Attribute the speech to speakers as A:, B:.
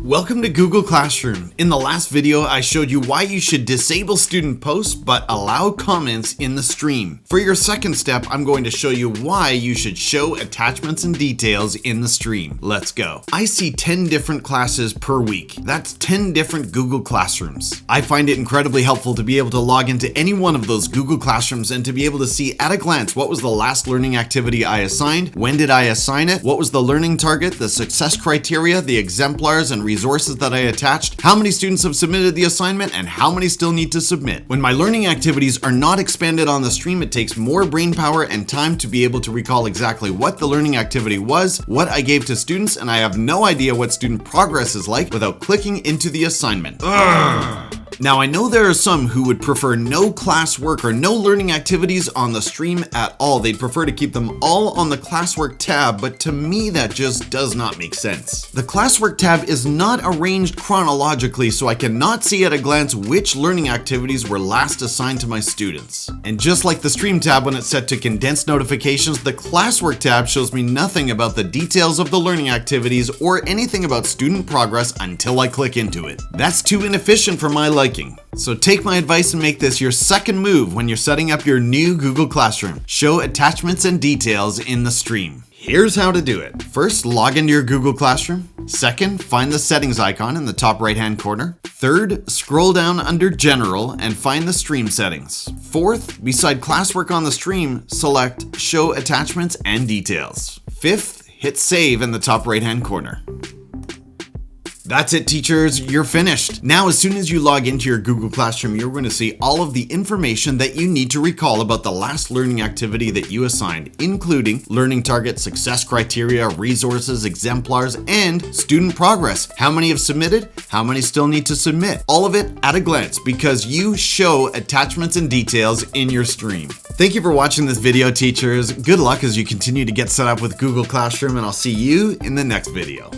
A: Welcome to Google Classroom. In the last video, I showed you why you should disable student posts but allow comments in the stream. For your second step, I'm going to show you why you should show attachments and details in the stream. Let's go. I see 10 different classes per week. That's 10 different Google Classrooms. I find it incredibly helpful to be able to log into any one of those Google Classrooms and to be able to see at a glance what was the last learning activity I assigned, when did I assign it, what was the learning target, the success criteria, the exemplars and resources that I attached, how many students have submitted the assignment, and how many still need to submit. When my learning activities are not expanded on the stream, it takes more brain power and time to be able to recall exactly what the learning activity was, what I gave to students, and I have no idea what student progress is like without clicking into the assignment. Now, I know there are some who would prefer no classwork or no learning activities on the stream at all. They'd prefer to keep them all on the classwork tab, but to me that just does not make sense. The classwork tab is not arranged chronologically, so I cannot see at a glance which learning activities were last assigned to my students. And just like the stream tab when it's set to condensed notifications, the classwork tab shows me nothing about the details of the learning activities or anything about student progress until I click into it. That's too inefficient for my liking. So take my advice and make this your second move when you're setting up your new Google Classroom. Show attachments and details in the stream. Here's how to do it. First, log into your Google Classroom. Second, find the settings icon in the top right-hand corner. Third, scroll down under General and find the stream settings. Fourth, beside classwork on the stream, select Show Attachments and Details. Fifth, hit Save in the top right-hand corner. That's it, teachers, you're finished. Now, as soon as you log into your Google Classroom, you're going to see all of the information that you need to recall about the last learning activity that you assigned, including learning target, success criteria, resources, exemplars, and student progress. How many have submitted? How many still need to submit? All of it at a glance because you show attachments and details in your stream. Thank you for watching this video, teachers. Good luck as you continue to get set up with Google Classroom, and I'll see you in the next video.